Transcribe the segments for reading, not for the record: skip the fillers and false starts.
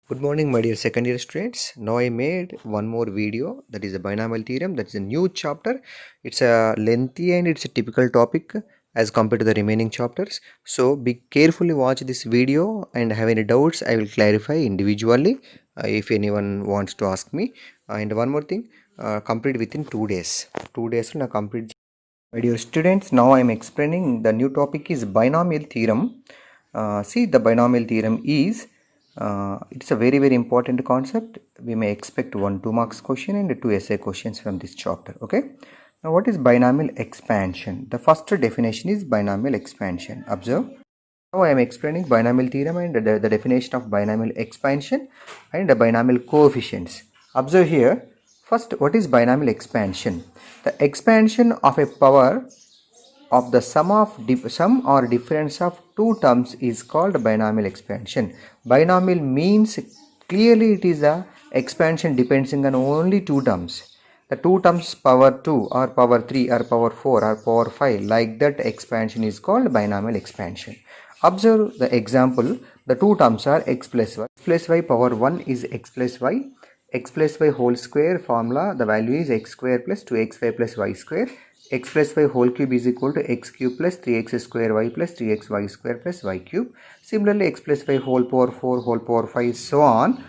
Good morning, my dear second year students. Now I made one more video, that is a binomial theorem. That is a new chapter. It's a lengthy and it's a typical topic as compared to the remaining chapters. So be carefully watch this video and have any doubts I will clarify individually if anyone wants to ask me. And one more thing, complete within 2 days. 2 days na complete. My dear students, now I am explaining the new topic is binomial theorem. See, the binomial theorem is it's a very important concept. We may expect 1 2 marks question and 2 essay questions from this chapter. Okay, now what is binomial expansion? The first definition is binomial expansion. Observe, now I am explaining binomial theorem and the definition of binomial expansion and the binomial coefficients. Observe here, first, what is binomial expansion? The expansion of a power of the sum or difference of two terms is called binomial expansion. Binomial means clearly it is a expansion depending on only two terms. The two terms power 2 or power 3 or power 4 or power 5, like that expansion is called binomial expansion. Observe the example. The two terms are x plus y. X plus y power 1 is x plus y. X plus y whole square formula, the value is x square plus 2xy plus y square. X plus y whole cube is equal to x cube plus 3x square y plus 3xy square plus y cube. Similarly, x plus y whole power 4 whole power 5 so on.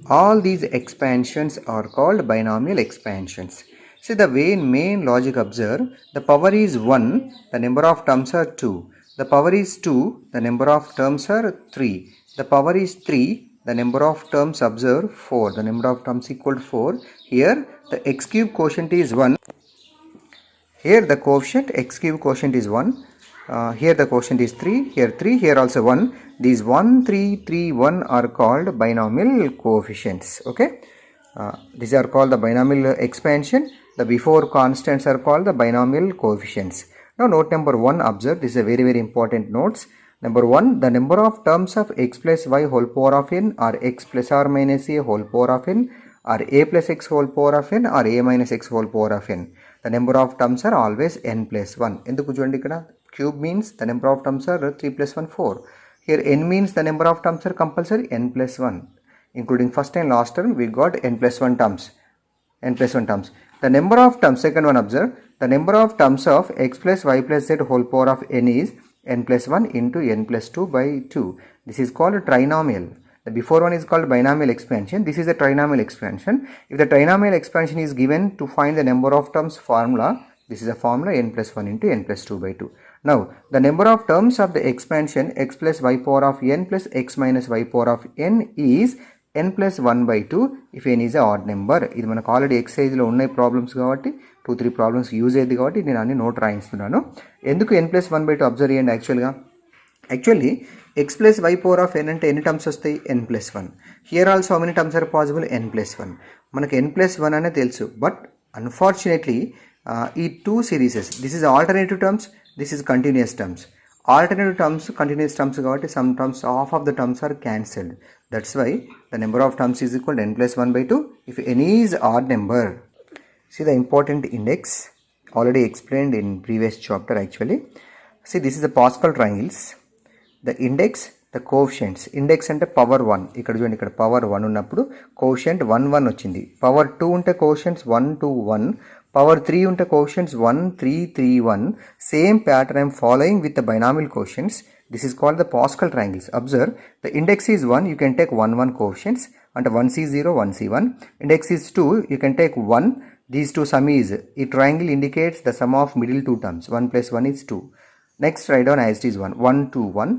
All these expansions are called binomial expansions. See, the way in main logic observe, the power is 1, the number of terms are 2. The power is 2, the number of terms are 3. The power is 3, the number of terms observe 4. The number of terms equal to 4. Here the x cube quotient is 1. Here the coefficient x cube quotient is 1. Here the quotient is 3. Here 3. Here also 1. These 1, 3, 3, 1 are called binomial coefficients. Okay. These are called the binomial expansion. The before constants are called the binomial coefficients. Now note number 1, observe, this is a very important notes. Number 1, the number of terms of x plus y whole power of n or x plus or minus a whole power of n or a plus x whole power of n or a minus x whole power of n. The number of terms are always n plus 1. ఎందుకు చూడండి ఇక్కడ cube means the number of terms are 3 plus 1 4. Here n means the number of terms are compulsory n plus 1. Including first and last term we got n plus 1 terms. N plus 1 terms. The number of terms, second one observe, the number of terms of x plus y plus z whole power of n is n plus 1 into n plus 2 by 2. This is called trinomial. The before one is called binomial expansion. This is a trinomial expansion. If the trinomial expansion is given to find the number of terms formula, this is a formula n plus 1 into n plus 2 by 2. Now, the number of terms of the expansion x plus y power of n plus x minus y power of n is n plus 1 by 2 if n is a odd number. ఇది మనకు already ఎక్సైజ్లో ఉన్నాయి problems కాబట్టి 2-3 problems use అయ్యింది కాబట్టి నేను అన్ని note రాయిస్తున్నాను. ఎందుకు n plus 1 by 2 observe చేయండి. Actually x plus y power of n అంటే ఎన్ని టర్మ్స్ వస్తాయి? n plus 1. Here also how many terms are possible? n plus 1. మనకు n plus 1 అనే తెలుసు, బట్ అన్ఫార్చునేట్లీ ఈ two series, this is alternative terms, this is continuous terms. Alternative terms, continuous terms కాబట్టి some terms, half of the terms are cancelled. That's why the number of terms is equal to n plus 1 by 2 if n is odd number. See the important index, already explained in previous chapter actually. See, this is the Pascal triangles. The index, the coefficients. Index అంటే power 1. ఇక్కడ చూడండి, ఇక్కడ power 1 ఉన్నప్పుడు quotient 1 1 వచ్చింది. Power 2 ఉంటే కోషియంట్స్ 1 2 1. Power 3 ఉంటే coefficients 1 3 3 1. Same pattern I am following with the binomial coefficients. This is called the Pascal triangles. Observe, the index is 1, you can take 1 1 coefficients, and 1c0 1c1. Index is 2, you can take 1. These two sum is, a triangle indicates the sum of middle two terms. 1 plus 1 is 2. Next write down as it is 1 1 2 1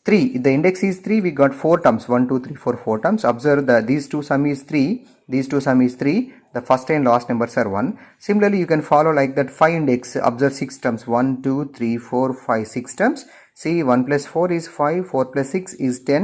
3. If the index is 3, we got 4 terms. 1 2 3 4 4 terms. Observe that these two sum is 3. These two sum is 3. The first and last numbers are 1. Similarly, you can follow like that 5 index. Observe 6 terms. 1 2 3 4 5 6 terms. See, 1 plus 4 is 5. 4 plus 6 is 10.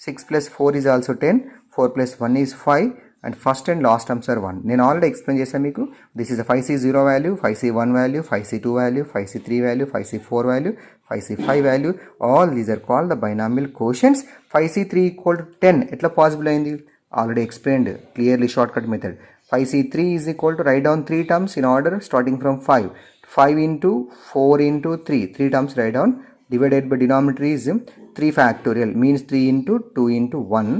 6 plus 4 is also 10. 4 plus 1 is 5. And first and last terms are 1. నేను already explain చేశాను మీకు. This is 5c0 value, 5c1 value, 5c2 value, 5c3 value, 5c4 value, 5c5 value. All these are called the binomial coefficients. 5c3 equal to 10 ఎట్లా possible అయింది? Already explained clearly shortcut method. 5c3 is equal to, write down 3 terms in order starting from 5. 5 into 4 into 3. 3 terms write down. Divided by denominator is 3 factorial, means 3 into 2 into 1.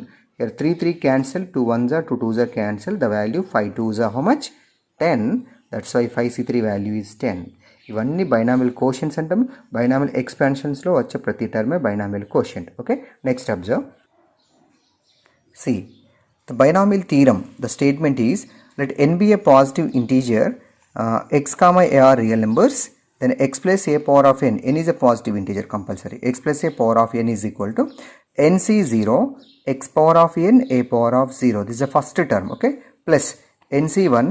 Here 3 cancel, 2 1s are 2 2s are cancel, the value 5 2s are how much? 10. That's why 5C3 value is 10. ఇవన్నీ binomial కోషెంట్స్ అంటాం. Binomial ఎక్స్పాన్షన్స్లో వచ్చే ప్రతి టర్మే binomial coefficient. Okay, next observe. See, the binomial theorem, the statement is let n be a positive integer, x comma a are real numbers, then x plus a power of n is a positive integer compulsory, x plus a power of n is equal to nc0 x power of n a power of 0, this is the first term, okay, plus nc1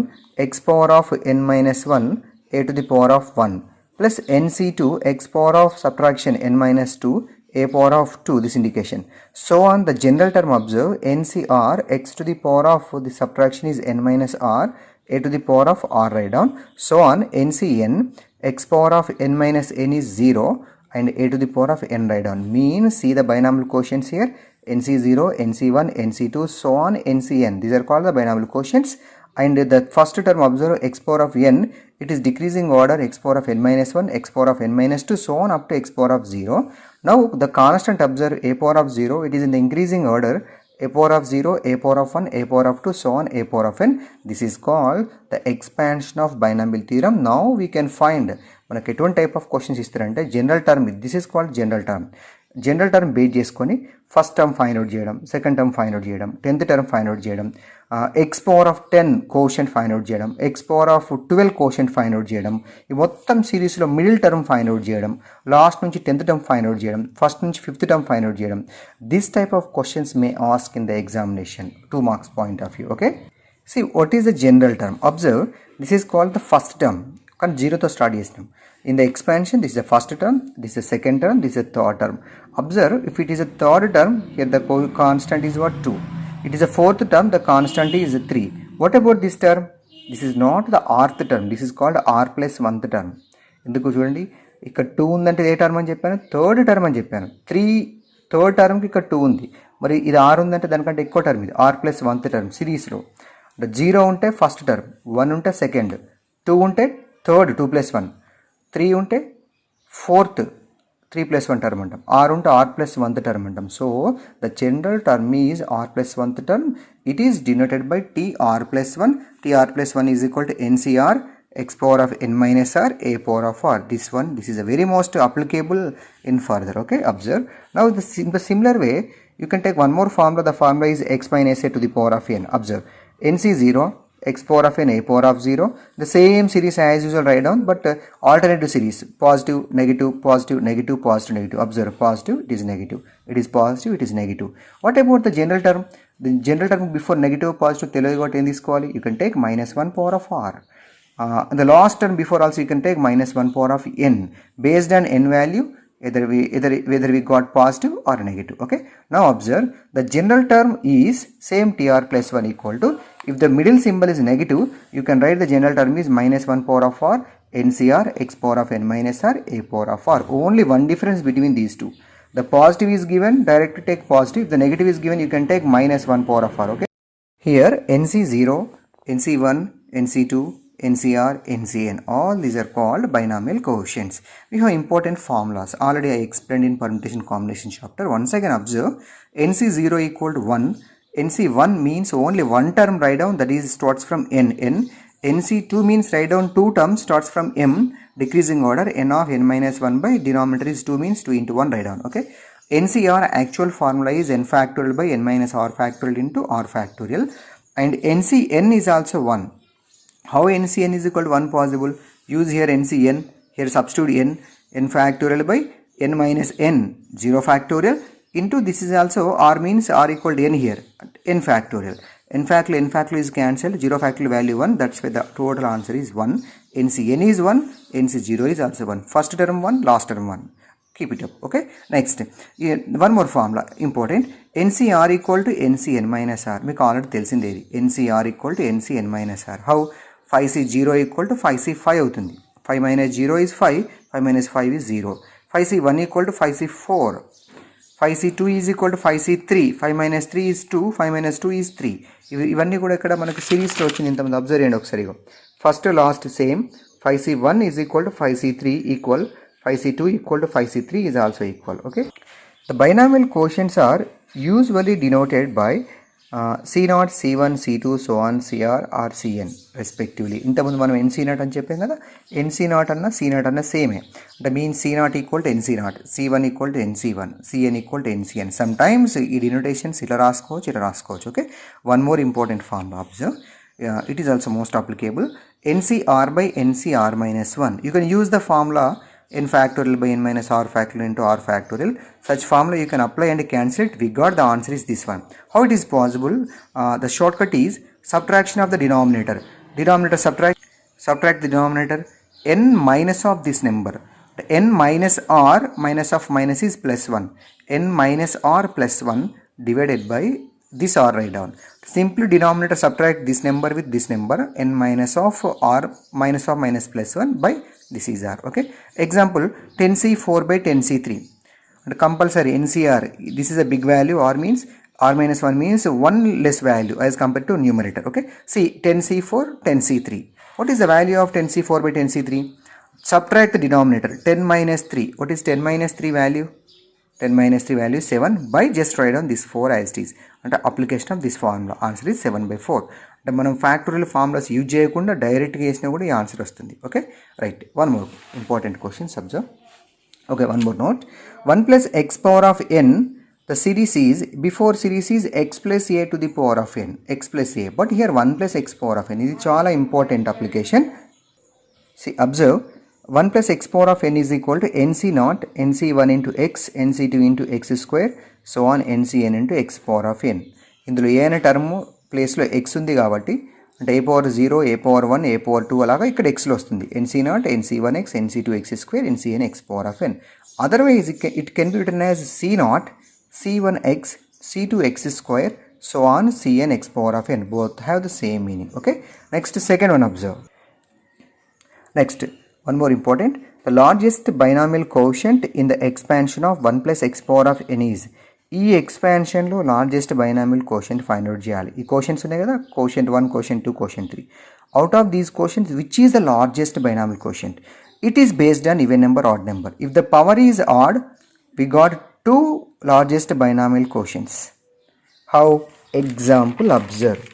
x power of n minus 1 a to the power of 1 plus nc2 x power of subtraction n minus 2 a power of 2, this indication. So on the general term observe, ncr x to the power of the subtraction is n minus r, a to the power of r write down. So on ncn x power of n minus n is 0 and a to the power of n write down. Means see the binomial quotients here, nc0, nc1, nc2, so on ncn. These are called the binomial quotients. And the first term observe x power of n, it is decreasing order, x power of n minus 1, x power of n minus 2, so on up to x power of 0. Now the constant observe a power of 0, it is in the increasing order, a power of 0, a power of 1, a power of 2, so on a power of n. This is called the expansion of binomial theorem. Now we can find మనకి ఎటువంటి type of questions ఇస్తారంటే general term, this is called general term. General term base చేసుకొని first term find out చేయడం, second term find out చేయడం, 10th term find out చేయడం, x power of 10 coefficient find out చేయడం, x power of 12 coefficient find out చేయడం, ఈ మొత్తం సిరీస్లో middle term find out చేయడం, లాస్ట్ నుంచి 10th టర్మ్ ఫైండ్ అవుట్ చేయడం, ఫస్ట్ నుంచి 5th టర్మ్ ఫైండ్ అవుట్ చేయడం. This type of questions may ask in the examination 2 marks point of view. Okay, see what is the general term. Observe, this is called the first term, కానీ జీరోతో start చేసినాం. In the expansion, this is the first term, this is the second term, this is the third term. Observe, if it is a third term, here the constant is what? 2. It is a fourth term, the constant is 3. What about this term? This is not the rth term, this is called r plus 1th term. ఎందుకు చూడండి, ఇక్కడ 2 ఉందంటే ఏ term అని చెప్పాను? Third term అని చెప్పాను. 3 third టర్మ్కి ఇక్కడ 2 ఉంది, మరి ఇది r ఉందంటే దానికంటే ఎక్కువ టర్మ్, ఇది r plus 1th term సిరీస్లో. 0 ఉంటే ఫస్ట్ టర్మ్, 1 ఉంటే సెకండ్, 2 ఉంటే థర్డ్ 2 plus 1, 3 ఉంటే ఫోర్త్ 3 plus 1 టర్మ్ అంటాం, r ఉంటే r plus 1th టర్మ్ అంటాం. So the general term is r plus 1th term. It is denoted by tr plus 1. tr plus 1 is equal to ncr x power of n minus r a power of r. This is a very most applicable in further. Okay, observe. Now in the similar way you can take one more formula. The formula is x minus a to the power of n. Observe, nc0 x power of n a power of 0. The same series as usual write down, but alternative series, positive, negative, positive, negative, positive, negative. Observe, positive, it is negative, it is positive, it is negative. What about the general term? The general term before negative, positive, Telugu what in this call, you can take minus 1 power of r. The last term before also you can take minus 1 power of n based on n value, whether we got positive or negative. Okay, now observe, the general term is same tr plus 1 equal to, if the middle symbol is negative, you can write the general term is minus 1 power of r ncr x power of n minus r a power of r. Only one difference between these two, the positive is given, directly take positive, if the negative is given, you can take minus 1 power of r. Okay, here nc0, nc1, nc2, ncr, ncn, all these are called binomial quotients. We have important formulas, already I explained in permutation combination chapter. Once again observe, nc0 equal to 1, nc1 means only one term write down, that is starts from n. nc2 means write down 2 terms, starts from m, decreasing order, n of n minus 1 by denominator is 2 means 2 into 1 write down. Okay, ncr actual formula is n factorial by n minus r factorial into r factorial, and ncn is also 1. How ncn is equal to 1 possible? Use here ncn, here substitute n factorial by n minus n 0 factorial into, this is also r means r equal to n here, n factorial. n factorial is cancelled, 0 factorial value 1, that's why the total answer is 1. ncn is 1, nc0 is also 1. First term 1, last term 1. Keep it up. Okay, next one more formula important, ncr equal to ncn minus r. మీకు already తెలిసిందే ఇది, ncr equal to ncn minus r. How? 5c0 equal to 5c5 అవుతుంది, 5 minus 0 is 5, 5 minus 5 is 0. 5c1 equal to 5c4, 5c2 is equal to 5c3, 5 minus 3 is 2, 5 minus 2 is 3. ఇవన్నీ కూడా ఇక్కడ మనకు సిరీస్లో వచ్చింది, ఇంతమంది అబ్జర్వ్ చేయండి ఒకసారిగా. First last same, 5c1 is equal to 5c3 equal, 5c2 equal to 5c3 is also equal. Okay, the binomial quotients are usually denoted by C0, C1, C2, so on, CR or CN respectively. ఇంతకుముందు మనం NC0 అని చెప్పాం కదా, NC0 అన్న C0 అన్న సేమే. అంటే means C0 equal to NC0, C1 equal to NC1, CN equal to NCN. Sometimes ఈ డినోటేషన్స్ ఇలా రాసుకోవచ్చు. Okay, one more important form observe. It is also most applicable. NCR by NCR minus 1. You can use the formula n factorial by n minus r factorial into r factorial. Such formula you can apply and cancel it. We got the answer is this one. How it is possible? The shortcut is subtraction of the denominator. Subtract the denominator. N minus of this number. N minus r minus of minus is plus 1. N minus r plus 1 divided by this r write down. Simply denominator subtract this number with this number, n minus of r minus of minus plus 1 by this is r. Okay, example 10c4 by 10c3, and compulsory NCR, this is a big value, r means r minus 1 means one less value as compared to numerator. Okay, see 10c4 10c3, what is the value of 10c4 by 10c3? Subtract the denominator, 10 minus 3, what is 10 minus 3 value? 10 minus 3 value is 7 by just write down this 4 as it is. అంటే application of this formula answer is 7/4. అంటే మనం factorial formulas use చేయకుండా డైరెక్ట్గా వేసినా కూడా ఈ answer వస్తుంది. Okay, right. One more important question observe. Okay, one more note. 1 plus x power of n, the series is, before series is x plus a to the power of n, x plus a, but here 1 plus x power of n, ఇది చాలా important application. See, observe, 1 plus x power of n is equal to nc0, nc1 into x, nc2 into x square, so on ncn into x power of n. ఇందులో ఏ అనే term ప్లేస్లో x ఉంది కాబట్టి అంటే a power 0, a power 1, a power 2 అలాగా ఇక్కడ xలో వస్తుంది. nc0, nc1x, nc2 x square, ncn x power of n. Otherwise it can be written as c0, c1x, c2 x square, so on cn x power of n. Both have the same meaning. Okay, next second one observe. Next, one more important, the largest binomial quotient in the expansion of 1 plus x power of n is. ఈ ఎక్స్పాన్షన్లో largest binomial coefficient find out చేయాలి. ఈ coefficients ఉన్నాయి కదా, coefficient 1, coefficient 2, coefficient 3. Out of these coefficients which is the largest binomial coefficient? It is based on even number, odd number. If the power is odd, we got 2 largest binomial coefficients. How? Example observe.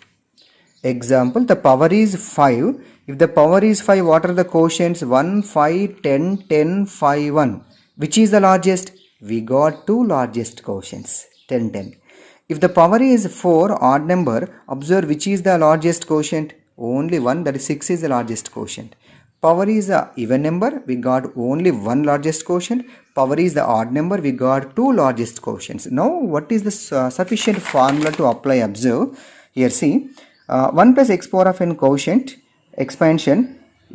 Example, the power is 5. If the power is 5, what are the quotients? 1, 5, 10, 10, 5, 1. Which is the largest? We got 2 largest quotients, 10, 10. If the power is 4, odd number, observe which is the largest quotient? Only 1, that is 6 is the largest quotient. Power is a even number, we got only 1 largest quotient. Power is the odd number, we got 2 largest quotients. Now, what is the sufficient formula to apply? Observe. Here, see. 1 plus x power of n quotient expansion,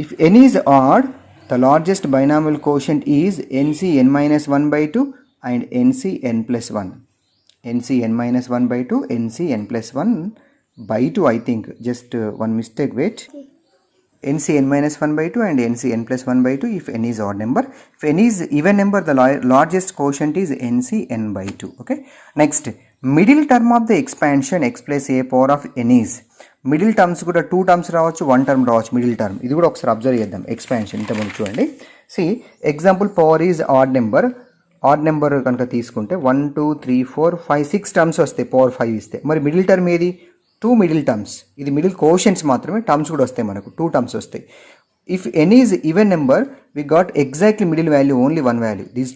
if n is odd, the largest binomial quotient is ncn minus 1 by 2 and ncn plus 1. ncn minus 1 by 2, ncn plus 1 by 2, I think, just one mistake, wait. ncn minus 1 by 2 and ncn plus 1 by 2 if n is odd number. If n is even number, the largest quotient is ncn by 2. Okay, next, middle term of the expansion x plus a power of n is. Middle terms కూడా 2 terms రావచ్చు, 1 term రావచ్చు. Middle term ఇది కూడా ఒకసారి observe చేద్దాం. Expansion ఇంతకుముందు చూడండి. See example, power is odd number. Odd number కనుక తీసుకుంటే 1, 2, 3, 4, 5, 6 టర్మ్స్ వస్తాయి పవర్ 5 ఇస్తే. మరి మిడిల్ టర్మ్ ఏది? 2 మిడిల్ టర్మ్స్. ఇది మిడిల్ కోషన్స్ మాత్రమే, టర్మ్స్ కూడా వస్తాయి మనకు, 2 టర్మ్స్ వస్తాయి. If n is even number, we got exactly middle value, only one value. These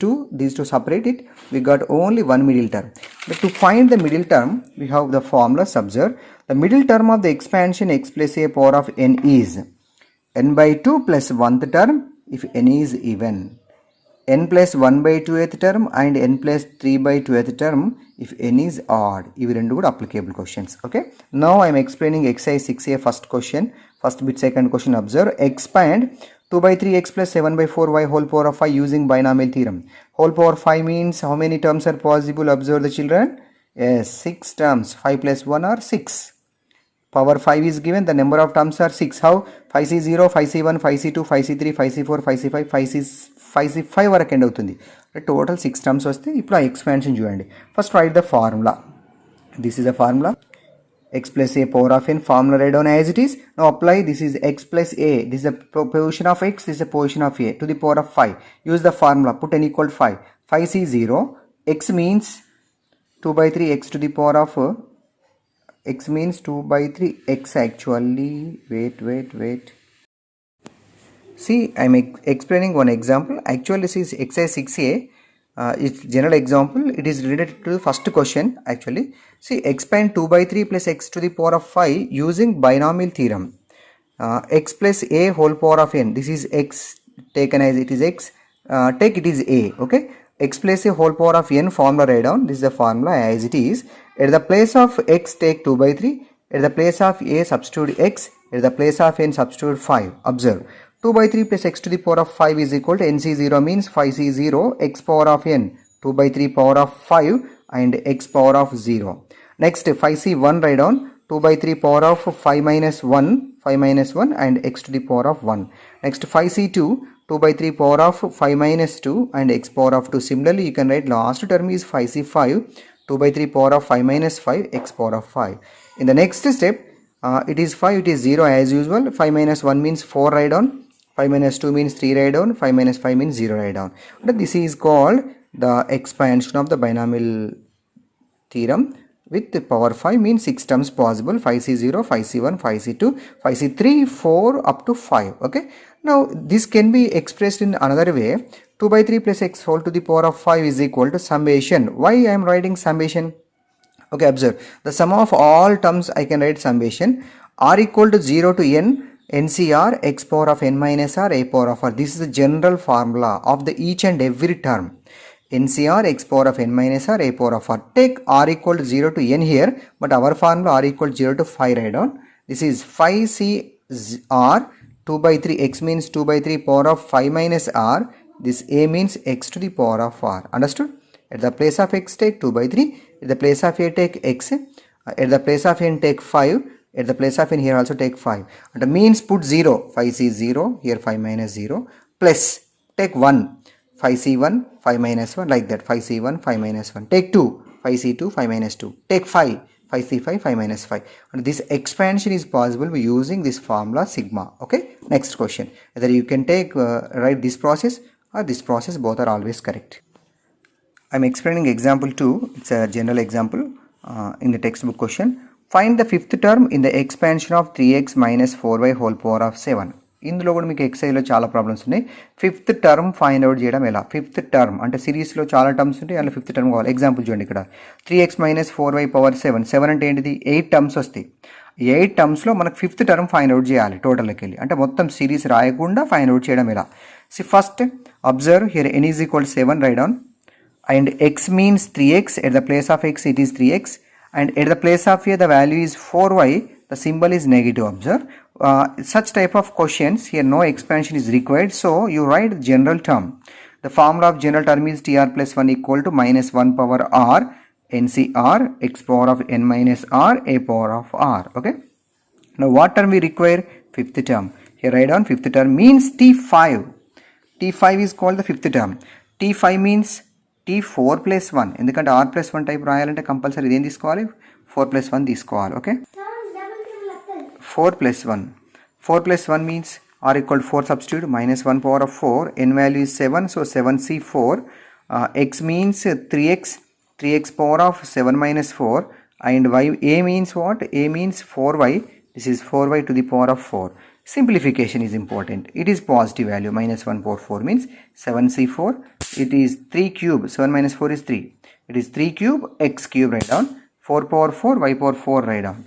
two separate it, we got only one middle term. But to find the middle term, we have the formula. Observe, the middle term of the expansion x plus a power of n is n by 2 plus 1th term if n is even, n plus 1 by 2th term and n plus 3 by 2th term if n is odd. ఇవి రెండు కూడా applicable questions. Okay, now I am explaining exercise 6a first question, first bit second question. Observe, expand 2 by 3x plus 7 by 4y whole power of 5 using binomial theorem. Whole power 5 means how many terms are possible? Observe the children. Yes, 6 terms. 5 plus 1 are 6. Power 5 is given, the number of terms are 6. How? 5c0, 5c1, 5c2, 5c3, 5c4, 5c5, 5c5 వరకు end అవుతుంది. Total 6 terms వస్తే ఇప్పుడు ఆ expansion చూడండి. First right the formula. This is the formula. x plus a power of n, formula write down as it is. Now apply, this is x plus a, this is the position of x, this is the position of a to the power of 5. Use the formula, put n equal to 5. 5c0, x means 2 by 3 x to the power of x means 2 by 3 x actually. Wait. See, I'm explaining one example. Actually, this is exercise 6a. It's general example. It is related to the first question actually. See, expand 2 by 3 plus x to the power of 5 using binomial theorem. X plus a whole power of n. This is x taken as it is x. Take it is a. Okay. X plus a whole power of n formula write down. This is the formula as it is. At the place of x take 2 by 3. At the place of a substitute x. At the place of n substitute 5. Observe. 2 by 3 plus x to the power of 5 is equal to nc0 means 5c0 x power of n 2 by 3 power of 5 and x power of 0. Next 5c1 write down 2 by 3 power of 5 minus 1 and x to the power of 1. Next 5c2 2 by 3 power of 5 minus 2 and x power of 2. Similarly you can write last term is 5c5 2 by 3 power of 5 minus 5 x power of 5. In the next step it is 5, it is 0 as usual. 5 minus 1 means 4 write down. 5 minus 2 means 3 write down. 5 minus 5 means 0 write down. But this is called the expansion of the binomial theorem with the power 5 means 6 terms possible. 5c0, 5c1, 5c2, 5c3, 4 up to 5. Okay. Now this can be expressed in another way. 2 by 3 plus x whole to the power of 5 is equal to summation. Why I am writing summation? Okay, observe. The sum of all terms I can write summation. R equal to 0 to n. NCR x power of n minus r a power of r. This is the general formula of the each and every term. NCR x power of n minus r a power of r. Take r equal to 0 to n here, but our formula r equal to 0 to 5 write down. This is 5cr 2 by 3 x means 2 by 3 power of 5 minus r. This a means x to the power of r. Understood? At the place of x take 2 by 3. At the place of a take x. At the place of n take 5. At the place of n here also take 5. At the means put 0. 5c0. Here 5 minus 0. Plus take 1. 5c1. 5 minus 1. Like that. 5c1. 5 minus 1. Take 2. 5c2. 5 minus 2. Take 5. 5c5. 5 minus 5. And this expansion is possible by using this formula sigma. Okay. Next question. Either you can take write this process or this process. Both are always correct. I am explaining example 2. It's a general example in the textbook question. Find the fifth term in the expansion of 3x minus 4y whole power of 7. ఇందులో కూడా మీకు ఎక్సైజ్లో చాలా problems ఉన్నాయి. Fifth term find out చేయడం ఎలా? Fifth term అంటే సిరీస్లో చాలా టర్మ్స్ ఉంటాయి, అందులో ఫిఫ్త్ టర్మ్ కావాలి. ఎగ్జాంపుల్ చూడండి, ఇక్కడ 3x మైనస్ 4y పవర్ 7. 7 అంటే ఏంటిది? 8 టర్మ్స్ వస్తాయి. 8 టర్మ్స్లో మనకు ఫిఫ్త్ టర్మ్ ఫైండ్ అవుట్ చేయాలి టోటల్కి వెళ్ళి. అంటే మొత్తం సిరీస్ రాయకుండా ఫైండ్ అవుట్ చేయడం ఎలా? First observe here n is equal 7 right down and x means 3x. At the place of x it is 3x and at the place of a the value is 4y. The symbol is negative. Observe such type of questions here no expansion is required, so you write general term. The formula of general term is tr plus 1 equal to minus 1 power r ncr x power of n minus r a power of r. Okay, now what term we require? Fifth term. Here write down fifth term means t5. T5 is called the fifth term. T5 means T4 plus 1. ఎందుకంటే r plus 1 type రాయాలంటే compulsory ఇదేం తీసుకోవాలి? 4 plus 1 తీసుకోవాలి. Okay, 4 plus 1. 4 plus 1 means r equal to 4 substitute minus 1 power of 4. n value is 7, so 7c4. X means 3x. 3x power of 7 minus 4 and y a means what? A means 4y. This is 4y to the power of 4. Simplification is important. It is positive value. Minus 1 power 4 means 7c4. It is 3 cube. 7 minus 4 is 3. It is 3 cube x cube write down. 4 power 4 y power 4 write down.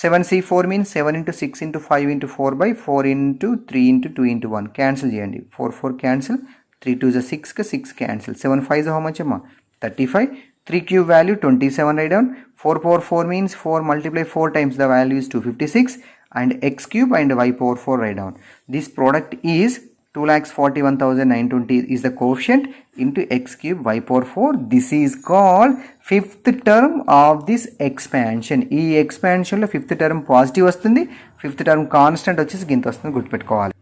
7c4 means 7 into 6 into 5 into 4 by 4 into 3 into 2 into 1. Cancel చేయండి. 4 4 cancel. 3 2 is 6 6 cancel. 7 5 is how much amma? 35. 3 cube value 27 write down. 4 power 4 means 4 multiply 4 times the value is 256 and x cube and y power 4 write down. This product is 2,41,920 is the coefficient into x cube y power 4. This is called fifth term of this expansion. ఈ expansion లో fifth term positive వస్తుంది, fifth term constant వచ్చేసి గింత వస్తుంది, గుర్తుపెట్టుకోవాలి.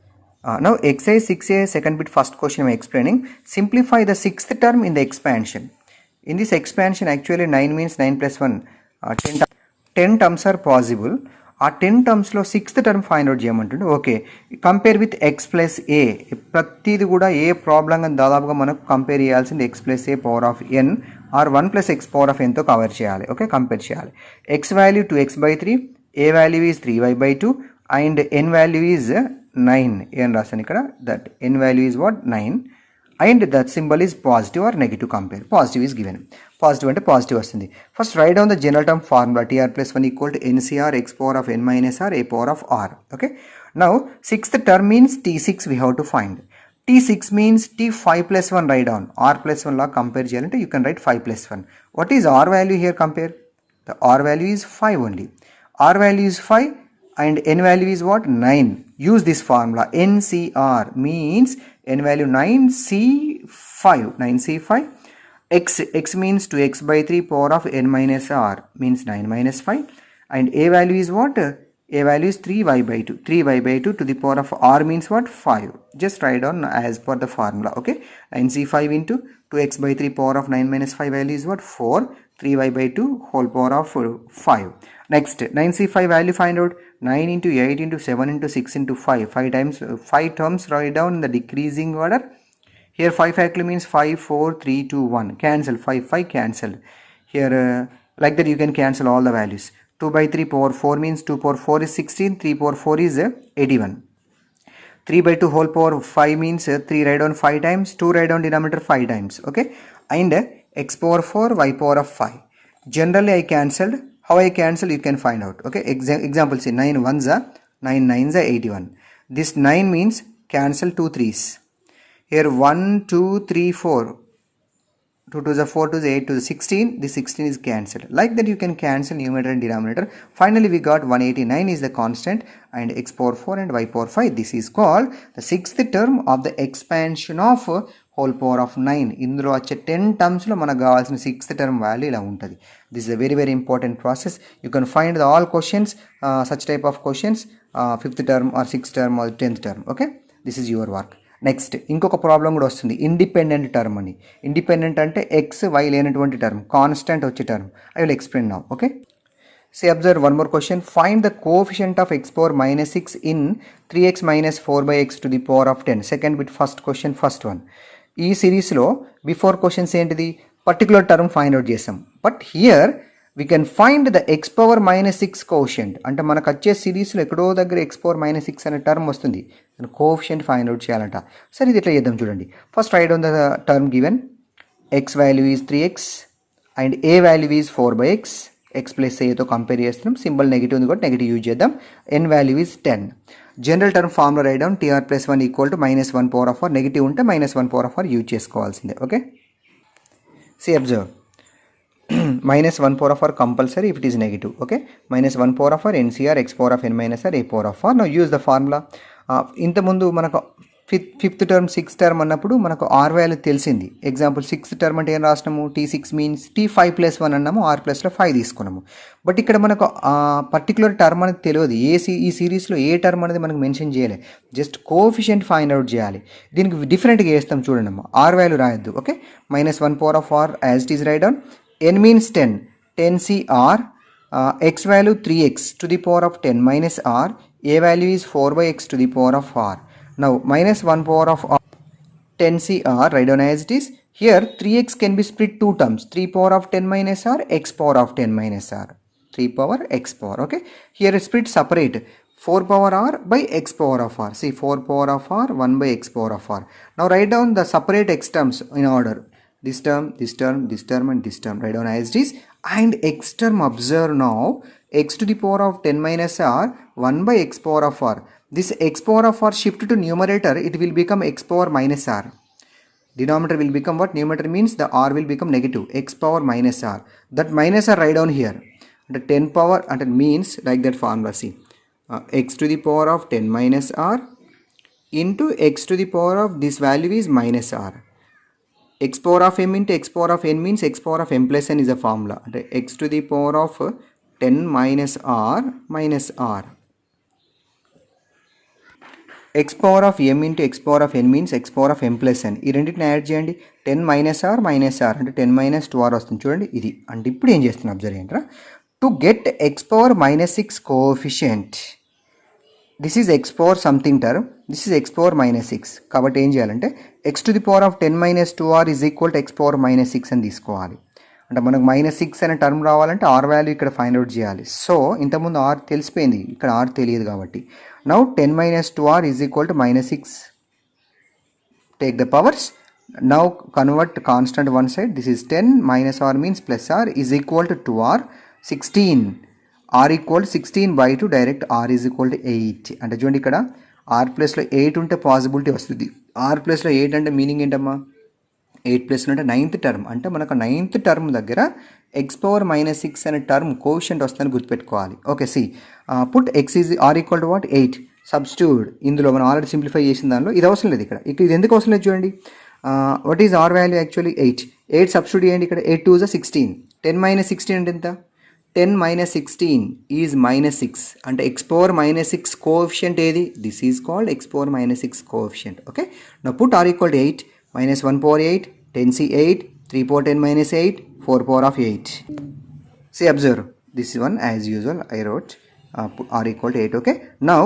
Now exercise 6a second bit first question I am explaining. Simplify the sixth term in the expansion. In this expansion actually 9 means 9 plus 1 10 terms are possible. ఆ 10 టర్మ్స్లో 6th term find out చేయమంటుండే. Okay, compare with x plus a. ప్రతిది కూడా ఏ problem దాదాపుగా మనకు compare చేయాల్సింది x plus a power of n or 1 plus x power of ఎన్తో కవర్ చేయాలి. ఓకే, కంపేర్ చేయాలి. X value 2x/3, a value is 3y/2 and n value is 9. ఏం రాస్తాను ఇక్కడ, that n value is what 9 and that symbol is positive or negative. Compare. Positive is given. Positive ante positive vastindi. First write down the general term formula tr plus 1 equal to ncr x power of n minus r a power of r. Okay, now sixth term means t6 we have to find. T6 means t5 plus 1 write down. R plus 1 la compare cheyalante you can write 5 plus 1. What is r value here? Compare. The r value is 5 only. R value is 5 and n value is what? 9. Use this formula. NCR means n value 9C5. 9C5. X means 2x/3 power of n minus r means 9 minus 5. And a value is what? A value is 3y/2. 3y/2 to the power of r means what? 5. Just write down as per the formula. Okay. 9C5 into 2x/3 power of 9 minus 5 value is what? 4. 3y/2 whole power of 5. Next, 9C5 value find out. 9 into 8 into 7 into 6 into 5. 5 times 5 terms write down in the decreasing order. Here 5 factorial means 5, 4, 3, 2, 1. Cancel. 5, 5 cancel. Here like that you can cancel all the values. 2/3 power 4 means 2 power 4 is 16. 3 power 4 is 81. 3/2 whole power 5 means 3 write down 5 times. 2 write down denominator 5 times. Okay. And x power 4, y power of 5. Generally I cancelled. How I cancel you can find out. Okay, example say 9 1s are 9 9s are 81. This 9 means cancel 2 3s. Here 1 2 3 4. 2 2s are 4 2s 8 to the 16. This 16 is cancelled. Like that you can cancel numerator and denominator. Finally we got 189 is the constant and x power 4 and y power 5. This is called the sixth term of the expansion of whole power of 9. ఇందులో వచ్చే 10 టర్మ్స్లో మనకు కావాల్సిన 6th term value ఇలా ఉంటుంది. This is a very very important process. You can find the all questions such type of questions 5th term are 6th term are 10th term. Okay, this is your work. Next ఇంకొక problem కూడా వస్తుంది, independent term అని. Independent అంటే X why లేనటువంటి term, constant వచ్చే term. I will explain now. Okay, say observe one more question. Find the coefficient of x power minus 6 in 3x minus 4/x to the power of 10. Second bit first question, first one. ఈ సిరీస్లో before questions ఏంటిది, particular term find out చేసాం. But here we can find the X power minus 6 quotient. అంటే మనకు వచ్చే సిరీస్లో ఎక్కడో దగ్గర ఎక్స్ పవర్ మైనస్ 6 అనే టర్మ్ వస్తుంది, కోషియంట్ ఫైండ్ అవుట్ చేయాలంట. సరే ఇది ఎట్లా చేద్దాం చూడండి. First write on the term given. X value is 3x and a value is 4/x. X plus ఏతో కంపేర్ చేస్తున్నాం. సింబల్ నెగిటివ్ ఉంది కాబట్టి నెగిటివ్ యూజ్ చేద్దాం. N value is 10. General term formula write down. TR plus 1 equal to -1 power of r. Negative ఉంటే -1 power of r use చేసుకోవాల్సిందే. Okay, see observe. -1 power of r compulsory if it is negative. Okay, -1 power of r NCR x power of n minus r a power of r. Now use the formula. ఇంతకుముందు మనకు fifth term 6th term అన్నప్పుడు మనకు r value తెలిసింది. Example 6th term అంటే ఏం రాసినాము, T6 means T5 + 1 అన్నాము, R ప్లస్లో 5 తీసుకున్నాము. బట్ ఇక్కడ మనకు పర్టికులర్ టర్మ్ అనేది తెలియదు. ఈ సిరీస్లో ఏ టర్మ్ అనేది మనకు మెన్షన్ చేయలేదు. జస్ట్ కోఎఫిషియంట్ ఫైండ్ అవుట్ చేయాలి. దీనికి డిఫరెంట్గా చేస్తాం చూడండి అమ్మ. ఆర్ వాల్యూ రాయొద్దు. Okay, -1 power of r as it is write down. N means 10. 10CR. X value 3x to the power of 10 minus r. A value is 4/x to the power of r. Now -1 power of r 10CR, write down as it is. Here 3x can be split 2 terms. 3 power of 10 minus r, x power of 10 minus r. 3 power x power. Okay. Here split separate. 4 power r by x power of r. See 4 power of r, 1 by x power of r. Now write down the separate x terms in order. This term, this term, this term and this term. Write down as it is. And x term observe now. X to the power of 10 minus r, 1 by x power of r. This x power of r shift to numerator, it will become x power minus r. Denominator will become what? Numerator means the r will become negative. X power minus r. That minus r write down here. The 10 power, and it means like that formula. See. X to the power of 10 minus r into x to the power of this value is minus r. X power of m into x power of n means x power of m plus n is a formula. X to the power of 10 minus r minus r. X power of m into x power of n means x power of m plus n. ఈ రెండింటిని add చేయండి. 10 minus r అంటే 10 minus 2r వస్తుంది చూడండి. ఇది అంటే ఇప్పుడు ఏం చేస్తున్నా అబ్జర్వ్ చేయండి. To get X power minus 6 coefficient, this is X power something term, this is X power minus 6. కాబట్టి ఏం చేయాలంటే X to the power of 10 minus 2r is equal to X power minus 6 అని తీసుకోవాలి. అంటే మనకు minus 6 అనే term రావాలంటే are value ఇక్కడ ఫైండ్ అవుట్ చేయాలి. సో ఇంతకుముందు ఆర్ తెలిసిపోయింది, ఇక్కడ ఆర్ తెలియదు కాబట్టి. Now 10 minus 2r is equal to minus 6. Take the powers, now convert constant one side, this is 10 minus r means plus r is equal to 2r, 16. r equal 16/2, direct r is equal to 8. అంటే చూడండి ఇక్కడ r ప్లస్లో 8 ఉంటే possibility వస్తుంది. r ప్లస్లో 8 అంటే meaning ఏంటమ్మా, 8 plus అంటే 9th టర్మ్, అంటే మనకు 9th టర్మ్ దగ్గర ఎక్స్ పవర్ మైనస్ 6 అనే టర్మ్ కోఎఫిషియంట్ వస్తుందని గుర్తుపెట్టుకోవాలి. Okay, see put x is r equal to what 8, substitute. ఇందులో మనం ఆల్రెడీ సింప్లిఫై చేసిన దానిలో ఇది అవసరం లేదు, ఇక్కడ ఇది ఎందుకు అవసరం లేదు చూడండి. What is r value actually 8 substitute చేయండి. ఇక్కడ 8 2 16, 10 మైనస్ 16 అంటే ఎంత, 10 మైనస్ 16 ఈజ్ మైనస్ 6. అంటే ఎక్స్ పవర్ మైనస్ 6 కోఎఫిషియంట్ ఏది, this is called X power minus 6 coefficient. Okay, now put r equal to 8 minus 1 power 8, 10c 8, 3 power 10 minus 8, 4 power of 8. See, observe, this one as usual I wrote r equal to 8. Okay, now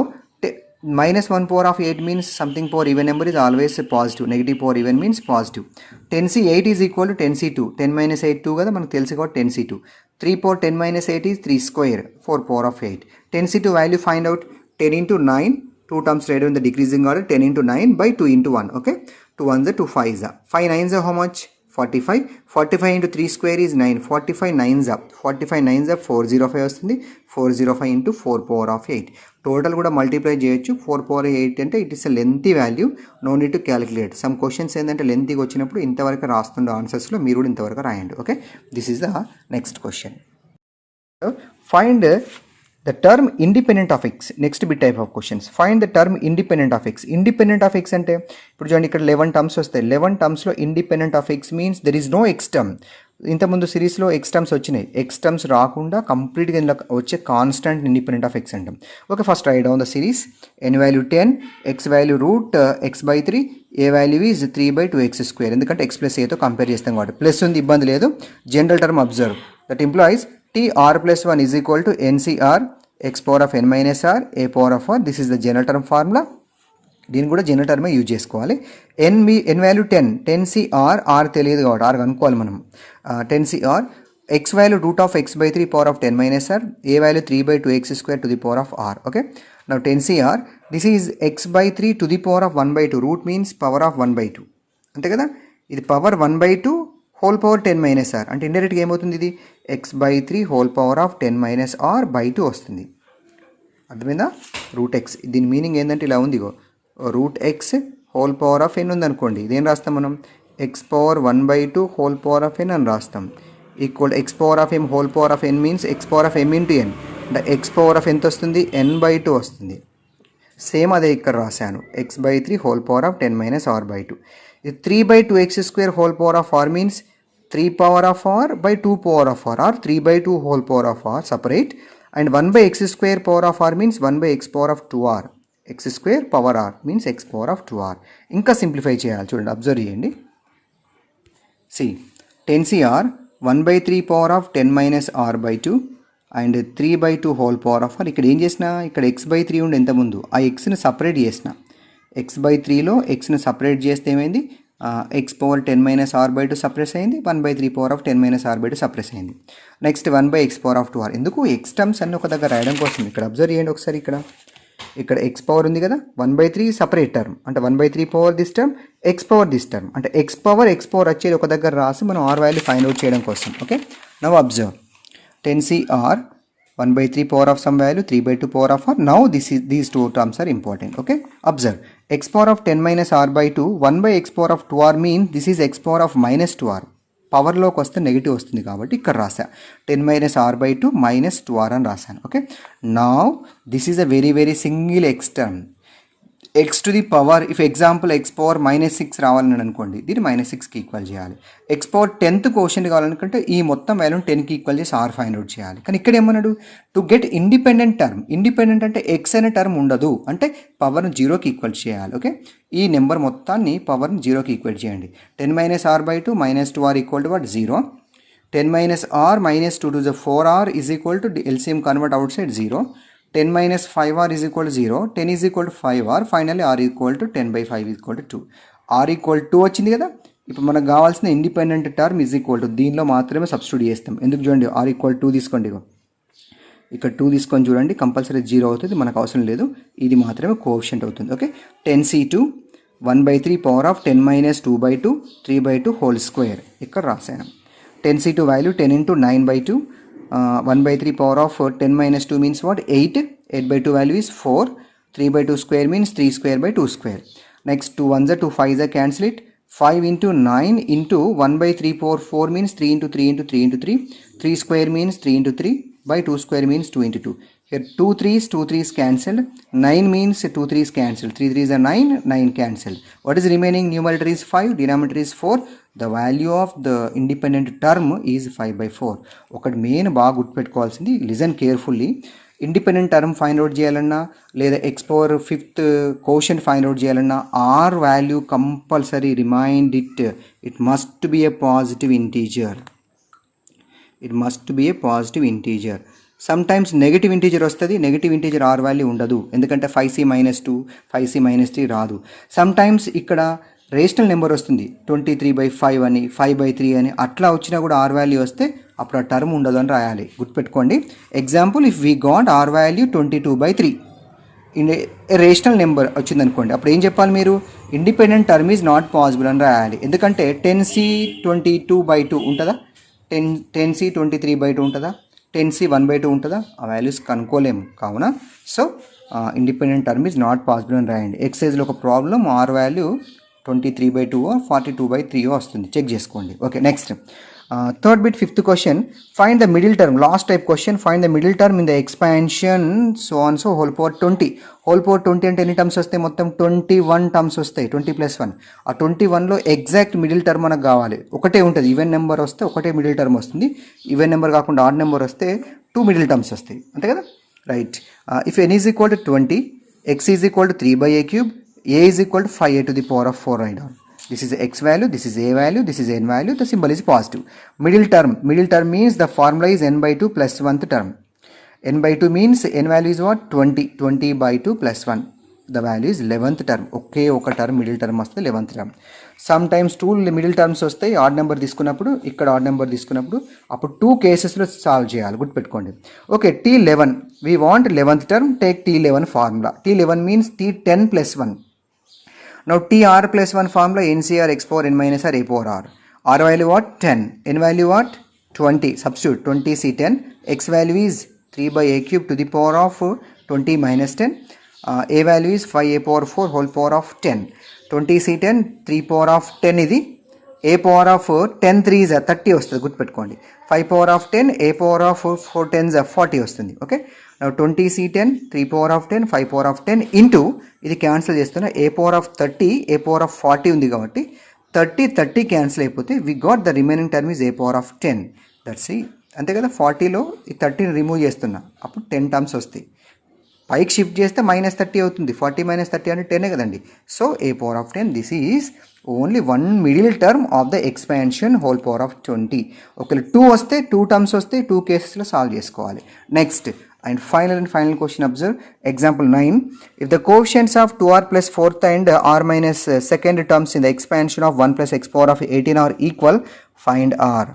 minus 1 power of 8 means something power even number is always positive, negative power even means positive. 10c 8 is equal to 10c 2, 10 minus 8 2 kada manaku telusu kabatti 10c 2. 3 power 10 minus 8 is 3 square, 4 power of 8. 10c 2 value find out, 10 into 9, 2 terms later in the decreasing order, 10 into 9 by 2 into 1. Okay, 2 1s are 2 5s are 5 9s are how much, 45. 45 into 3 square is 9, 45 9s are 405 వస్తుంది. 405 into 4 power of 8. Total కూడా multiply చేయొచ్చు. 4 power 8 అంటే it is a lengthy value, no need to calculate. Some questions ఏంటంటే లెంతీగా వచ్చినప్పుడు ఇంతవరకు రాస్తుండే ఆన్సర్స్లో మీరు కూడా ఇంతవరకు రాయండి. Okay, this is the next question. Find the term independent of x. Next bit type of questions. Find the term independent of x. Independent of x అంటే ఇప్పుడు చూడండి ఇక్కడ 11 టర్మ్స్ వస్తాయి. 11 టర్మ్స్లో independent of x means there is no x term. ఇంతకుముందు సిరీస్లో x terms వచ్చినాయి, x terms రాకుండా కంప్లీట్గా ఇందులో వచ్చే కాన్స్టెంట్ ఇండిపెండెంట్ ఆఫ్ ఎక్స్ అంటాం. Okay, first write down the series. n value 10, x value root x/3, a value is 3/2x². ఎందుకంటే x plus ఏతో కంపేర్ చేస్తాం కాబట్టి. ప్లస్ ఉంది, ఇబ్బంది లేదు. General term observe, that implies TR plus 1 is equal to NCR x power of n minus r a power of r. This is the general term formula. దీన్ని కూడా general టర్మే use చేసుకోవాలి. n value 10, 10cr, r తెలియదు కాబట్టి r కనుక్కోవాలి మనం. 10cr, x value root of x/3 power of 10 minus r, a value 3/2x² to the power of r. Okay, now 10cr, this is x/3 to the power of 1/2. Root means power of 1/2 అంతే కదా. ఇది power 1/2 whole power 10 minus r అంటే ఇండైరెక్ట్గా ఏమవుతుంది, ఇది x/3 whole power of 10 minus r/2 వస్తుంది. అర్థమైందా, root x. దీని మీనింగ్ ఏంటంటే ఇలా ఉంది, root x whole power of n ఉందనుకోండి, ఇదేం రాస్తాం మనం, x power 1/2 whole power of n అని రాస్తాం. Equal x power of m whole power of n means x power of m into n, అంటే x పవర్ ఆఫ్ ఎంత వస్తుంది, n/2 వస్తుంది. సేమ్ అదే ఇక్కడ రాశాను, x/3 whole power of 10 minus r/2. 3/2x² whole power of r means 3 power of r by 2 power of r, or 3/2 whole power of r separate, and 1/x² power of r means 1/x power of 2r. x² power r means x power of 2r. ఇంకా simplify చేయాలి, చూడండి observe చేయండి. See, 10cr 1/3 power of 10 minus r/2 and 3/2 whole power of r. ఇక్కడ ఏం చేసిన, ఇక్కడ x/3 ఉండి ఎంత ముందు ఆ xని సపరేట్ చేసిన, x/3లో xని సపరేట్ చేస్తే ఏమైంది, x power 10 minus r/2 suppress అయింది, 1/3 power of 10 minus r/2 suppress అయింది. Next 1/x power of 2r. ఎందుకు x టర్మ్స్ అన్ని ఒక దగ్గర రాయడం కోసం. ఇక్కడ అబ్జర్వ్ చేయండి ఒకసారి, ఇక్కడ x పవర్ ఉంది కదా, 1/3 సపరేట్ టర్మ్, అంటే 1/3 power this term, x power this term, అంటే x పవర్ వచ్చేది ఒక దగ్గర రాసి మనం r వాల్యూ ఫైండ్ అవుట్ చేయడం కోసం. Okay, now observe 10cr 1/3 power of some value, 3/2 power of r. Now these two terms are important. Okay, observe, x power of 10 minus r/2, 1/x power of 2r means this is x power of minus 2r. పవర్లోకి వస్తే negative వస్తుంది కాబట్టి ఇక్కడ రాసా 10 minus r/2 minus 2r అని రాశాను. Okay, now this is a very very single X term. X to the power, if example X power -6 రావాలని అనుకోండి, దీన్ని -6కి ఈక్వల్ చేయాలి. ఎక్స్ పవర్ 10th క్వశ్చన్ కావాలనుకుంటే ఈ మొత్తం వాల్యూని 10కి ఈక్వల్ చేసి r ఫైండ్ అవుట్ చేయాలి. కానీ ఇక్కడ ఏమన్నాడు, to get independent term. Independent అంటే ఎక్స్ అనే టర్మ్ ఉండదు, అంటే పవర్ని 0కి ఈక్వల్ చేయాలి. ఓకే, ఈ నెంబర్ మొత్తాన్ని పవర్ని 0కి ఈక్వల్ చేయండి. 10 minus r/2 minus 2r equal to what, 0. 10 minus r minus 2 to the 4r is equal to LCM convert outside 0. 10 minus 5r is equal to 0. 10 is equal to 5r. Finally r equal to 10 by 5 is equal to 2. r equal to 2 వచ్చింది కదా. ఇప్పుడు మనకు కావాల్సిన independent term is equal to దీనిలో మాత్రమే substitute చేస్తాం. ఎందుకు చూడండి, r ఈక్వల్ 2 తీసుకోండి, ఇక్కడ 2 తీసుకొని చూడండి, కంపల్సరీ 0 అవుతుంది, మనకు అవసరం లేదు, ఇది మాత్రమే కోఎఫిషియంట్ అవుతుంది. Okay, 10c2 1/3 power of 10 minus 2/2 3/2 whole square ఇక్కడ రాశాను. 10c2 value 10 into 9/2 1/3 power of 10 minus 2 means what, 8. 8/2 value is 4. 3/2 square means 3 square by 2 square. Next 2 1s are 2 5s are cancel it. 5 into 9 into 1/3 power 4 means 3 into 3 into 3 into 3. 3 square means 3 into 3 by 2 square means 2 into 2. Here 2 3s cancelled. 9 means 2 3s cancelled. 3 3s are 9, 9 cancelled. What is remaining? Numerator is 5, denominator is 4. The value of the independent term is 5/4. ఒకటి main బాగా గుర్తుపెట్టుకోవాల్సింది, listen carefully. Independent term find out చేయాలన్నా లేదా x power 5th quotient find out చేయాలన్నా r value compulsory remind it must be a positive integer. It must be a positive integer. Sometimes negative integer వస్తుంది, negative integer r value ఉండదు, ఎందుకంటే 5c - 2 5c - 3 రాదు. Sometimes ఇక్కడ rational number వస్తుంది, 23/5 అని 5/3 అని, అట్లా వచ్చినా కూడా r వాల్యూ వస్తే అప్పుడు ఆ టర్మ్ ఉండదు అని రాయాలి, గుర్తుపెట్టుకోండి. Example, if we got r value 22/3 in rational number వచ్చింది అనుకోండి, అప్పుడు ఏం చెప్పాలి మీరు, independent term is not possible అని రాయాలి. ఎందుకంటే 10c 22/2 ఉంటుందా, 10c 23/2 ఉంటుందా, 10c 1/2 ఉంటుందా, ఆ వాల్యూస్ కనుక్కోలేము. కావున so independent term is not possible అని రాయండి. ఎక్సైజ్లో ఒక ప్రాబ్లం, r వాల్యూ 23/2 42/3 వస్తుంది, చెక్ చేసుకోండి. Okay, next third bit, 5th question, find the middle term. Last type question, find the middle term in the expansion so on so whole power 20. Whole power 20 అంటే ఎన్ని terms వస్తాయి, మొత్తం 21 terms వస్తాయి, 20 + 1. ఆ 21లో exact middle term మనకు కావాలి, ఒకటే ఉంటుంది. ఈవెన్ నెంబర్ వస్తే ఒకటే మిడిల్ టర్మ్ వస్తుంది, ఈవెన్ నెంబర్ కాకుండా ఆడ్ నెంబర్ వస్తే 2 మిడిల్ టర్మ్స్ వస్తాయి, అంతే కదా, right. If n is equal to 20, x is equal to 3/a³, a is equal to 5a to the power of 4 right down. This is x value, this is a value, this is n value, the symbol is positive. Middle term means the formula is n/2 plus 1th term. n/2 means n value is what, 20/2 plus 1. The value is 11th term. ఒకే ఒక term middle term వస్తుంది, 11th term. Some times 2 middle terms వస్తాయి, odd number తీసుకున్నప్పుడు, ఇక్కడ odd number తీసుకున్నప్పుడు, అప్పుడు 2 కేసెస్లో solve చేయాలి, గుర్తుపెట్టుకోండి. Okay, T11 we want 11th term, take T11 formula. T11 means T10 plus 1. Now TR plus 1 formula, NCR x power n minus r a power r. R value what, 10. N value what, 20. Substitute 20c10. X value is 3/a³ to the power of 20 minus 10. A value is 5a power 4 whole power of 10. 20c10 3 power of 10 ఇది, a power of 10 3s 30 వస్తుంది, గుర్తుపెట్టుకోండి. 5 power of 10, a power of 4 10s 40 వస్తుంది. Okay, now 20c10 3 power of 10 5 power of 10 into ఇది cancel చేస్తున్నా, a power of 30 a power of 40 ఉంది కాబట్టి 30 cancel అయిపోతే we got the remaining term is a power of 10. That's అంతే కదా. 40లో ఈ 30ని remove చేస్తున్నా, అప్పుడు 10 టర్మ్స్ వస్తాయి. పైకి షిఫ్ట్ చేస్తే -30 అవుతుంది, 40 - 30 అంటే 10 కదండి. So a power of 10, this is only 1 middle term of the expansion whole power of 20. ఒకవేళ 2 వస్తే 2 టర్మ్స్ వస్తే 2 కేసెస్లో సాల్వ్ చేసుకోవాలి. Next and final question, observe example 9. If the coefficients of 2r plus 4th and r minus 2nd terms in the expansion of 1 plus x power of 18 are equal, find r.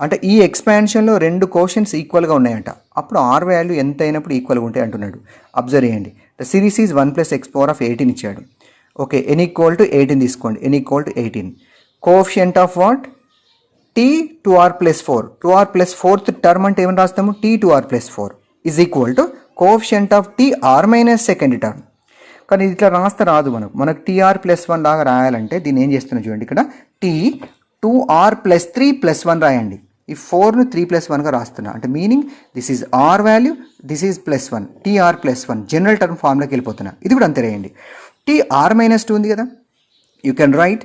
అంటే ఈ ఎక్స్పాన్షన్లో 2 cautions ఈక్వల్గా ఉన్నాయంట, అప్పుడు r value ఎంత అయినప్పుడు ఈక్వల్గా ఉంటాయి అంటున్నాడు. అబ్జర్వ్ చేయండి, the series is 1 plus x power of 18 ఇచ్చాడు. ఓకే, n ఈక్వల్ టు 18 తీసుకోండి, n equal to 18. Coefficient of what, t 2r plus 4. 2r plus 4th term అంటే ఏమని రాస్తాము, t 2r plus 4 is equal to coefficient of t r minus 2nd term. కానీ ఇట్లా రాస్తే రాదు, మనకు tr plus 1 లాగా రాయాలంటే దీన్ని ఏం చేస్తున్నా చూడండి, ఇక్కడ t 2r plus 3 plus 1 రాయండి. ఈ 4ను 3 plus 1గా రాస్తున్నా, అంటే meaning this is r value, this is +1, tr plus 1 general term ఫార్ములాకి వెళ్ళిపోతున్నా. ఇది కూడా అంతే రాయండి. tr minus 2 ఉంది కదా, you can write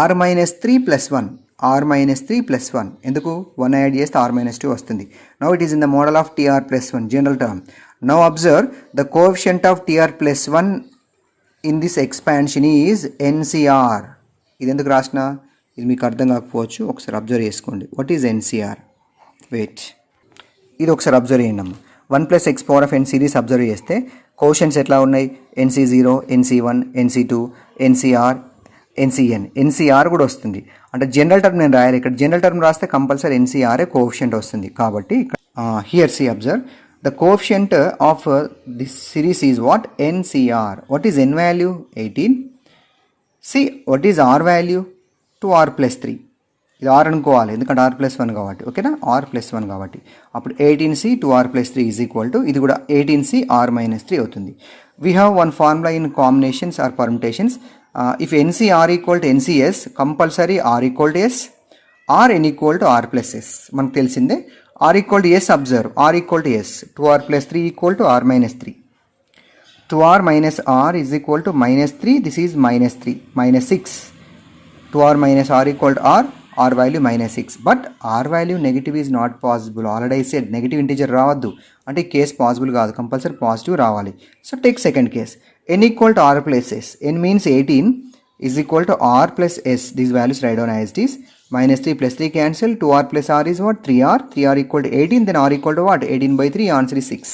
r minus 3 plus 1, r minus 3 plus 1. ఎందుకు, 1 యాడ్ చేస్తే r minus 2 వస్తుంది. Now it is in the model of tr plus 1 general term. Now observe the coefficient of tr plus 1 in this expansion is NCR. ఇది ఎందుకు రాసిన, ఇది మీకు అర్థం కాకపోవచ్చు, ఒకసారి అబ్జర్వ్ చేసుకోండి. What is NCR? వెయిట్, ఇది ఒకసారి అబ్జర్వ్ చేయండి అమ్మ. 1+x⁴n సిరీస్ అబ్జర్వ్ చేస్తే కోషన్స్ ఎట్లా ఉన్నాయి? NC0, NC1, NC2, NCR, NCN, NCR కూడా వస్తుంది. అంటే జనరల్ టర్మ్ నేను రాయాలి, ఇక్కడ జనరల్ టర్మ్ రాస్తే కంపల్సరీ NCRఏ కోఎఫిషియంట్ వస్తుంది. కాబట్టి here see observe the coefficient of this series is what? NCR. What is n value? 18. See what is r value? 2r+3. ఇది r అనుకోవాలి, ఎందుకంటే r+1 కాబట్టి. ఓకేనా, r+1 కాబట్టి అప్పుడు 18c 2r+3 is equal to, ఇది కూడా 18c r-3 అవుతుంది. We have one formula in combinations or permutations. If NCR equal to NCS, compulsory r equal to s, r n equal to r+s. మనకు తెలిసిందే. r equal to s, observe, r equal to s, 2r+3 equal to r-3. 2r minus r is equal to -3. This is -3, -6. 2r minus r equal to r value -6. But r value negative is not possible. Already I said negative integer రావద్దు అంటే case possible కాదు, compulsory positive రావాలి. So take second case. n equal to r+s. n means 18 is equal to r+s. These values write down as it is. -3 plus 3 cancel. 2r plus r is what? 3r. 3r equal to 18. Then r equal to what? 18/3. Answer is 6.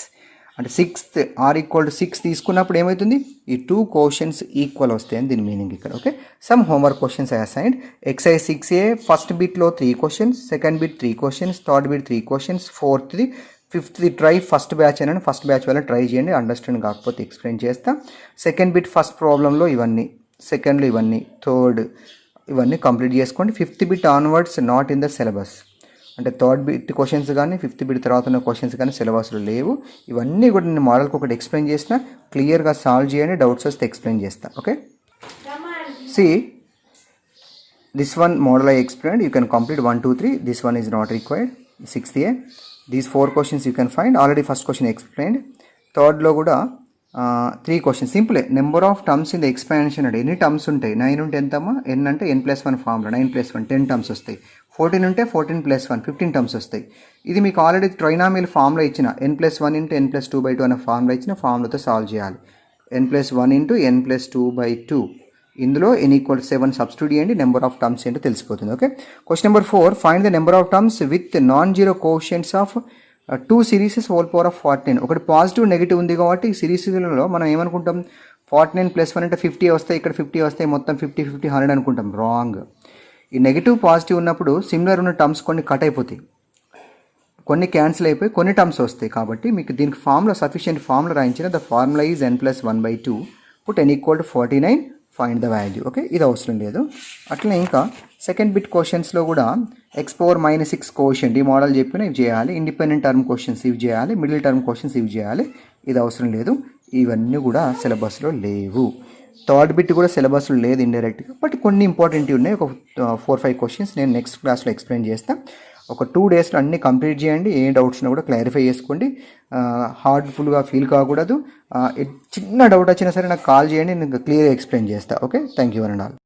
అంటే 6th r equal to 6 తీసుకున్నప్పుడు ఏమవుతుంది? ఈ 2 questions equal వస్తాయని దీని meaning ఇక్కడ. Okay, some homework questions assigned. Exercise 6A first బిట్లో 3 questions, second bit 3 questions, third bit 3 questions, ఫోర్త్ది, ఫిఫ్త్ది ట్రై ఫస్ట్ బ్యాచ్ అని, ఫస్ట్ బ్యాచ్ వల్ల ట్రై చేయండి. అండర్స్టాండ్ కాకపోతే ఎక్స్ప్లెయిన్ చేస్తా. సెకండ్ బిట్ ఫస్ట్ ప్రాబ్లంలో ఇవన్నీ, సెకండ్లో ఇవన్నీ, థర్డ్ ఇవన్నీ కంప్లీట్ చేసుకోండి. Fifth bit onwards not in the syllabus. అంటే థర్డ్ బిట్ క్వశ్చన్స్ కానీ ఫిఫ్త్ బిట్ తర్వాత ఉన్న క్వశ్చన్స్ కానీ సిలబస్లో లేవు. ఇవన్నీ కూడా నేను మోడల్కి ఒకటి ఎక్స్ప్లెయిన్ చేసిన, క్లియర్గా సాల్వ్ చేయండి. డౌట్స్ వస్తే ఎక్స్ప్లెయిన్ చేస్తా. Okay, see this one model I explain. You can complete 1, 2, 3. This one is not required. 6A these 4 questions you can find. Already first question explained. థర్డ్లో కూడా 3 క్వశ్చన్స్. సింపులే. Number of terms in the expansion అంటే ఎన్ని terms ఉంటాయి? 9 ఉంటే ఎంతమ్మా? n అంటే n+1 formula. 9+1 10 terms వస్తాయి. 14 ఉంటే 14+1 15 టర్మ్స్ వస్తాయి. ఇది మీకు ఆల్రెడీ ట్రైనామియల్ ఫార్ములా ఇచ్చిన, n+1 ఇంటూ n+2/2 అనే ఫార్ములా ఇచ్చిన, ఫార్ములాతో సాల్వ్ చేయాలి. n+1 into n+2/2. ఇందులో n ఈక్వల్ 7 సబ్స్టిట్యూట్ చేయండి, నెంబర్ ఆఫ్ టర్మ్స్ ఏంటో తెలిసిపోతుంది. Okay, question number 4. Find the number of terms with non zero coefficients of 2 series whole power of 49. ఒకటి positive negative ఉంది కాబట్టి ఈ సిరీస్లలో మనం ఏమనుకుంటాం? 49+1 అంటే 50 వస్తాయి, ఇక్కడ 50 వస్తాయి, మొత్తం 50, 50, 100 అనుకుంటాం. రాంగ్. ఈ నెగిటివ్ పాజిటివ్ ఉన్నప్పుడు సిమిలర్ ఉన్న టర్మ్స్ కొన్ని కట్ అయిపోతాయి, కొన్ని క్యాన్సిల్ అయిపోయి కొన్ని టర్మ్స్ వస్తాయి. కాబట్టి మీకు దీనికి ఫార్ములా సఫిషియెంట్ ఫార్ములా రాయించిన. The formula is n+1/2. Put n equal to 49. Find the value. Okay, ఇది అవసరం లేదు. అట్లనే ఇంకా సెకండ్ బిట్ క్వశ్చన్స్లో కూడా x⁻−6 కోషెంట్ ఈ మోడల్ చెప్పిన ఇవి చేయాలి. ఇండిపెండెంట్ టర్మ్ క్వశ్చన్స్ ఇవి చేయాలి. మిడిల్ టర్మ్ క్వశ్చన్స్ ఇవి చేయాలి. ఇది అవసరం లేదు. ఇవన్నీ కూడా సిలబస్లో లేవు. థర్డ్ బిట్ కూడా సిలబస్లో లేదు ఇండైరెక్ట్గా, బట్ కొన్ని ఇంపార్టెంట్ ఉన్నాయి. ఒక 4-5 క్వశ్చన్స్ నేను నెక్స్ట్ క్లాస్లో ఎక్స్ప్లెయిన్ చేస్తాను. ఒక 2 డేస్లో అన్నీ కంప్లీట్ చేయండి. ఏ డౌట్స్ని కూడా క్లారిఫై చేసుకోండి. హార్డ్ఫుల్గా ఫీల్ కాకూడదు. చిన్న డౌట్ వచ్చినా సరే నాకు కాల్ చేయండి, నేను క్లియర్గా ఎక్స్ప్లెయిన్ చేస్తాను. Okay, thank you and all.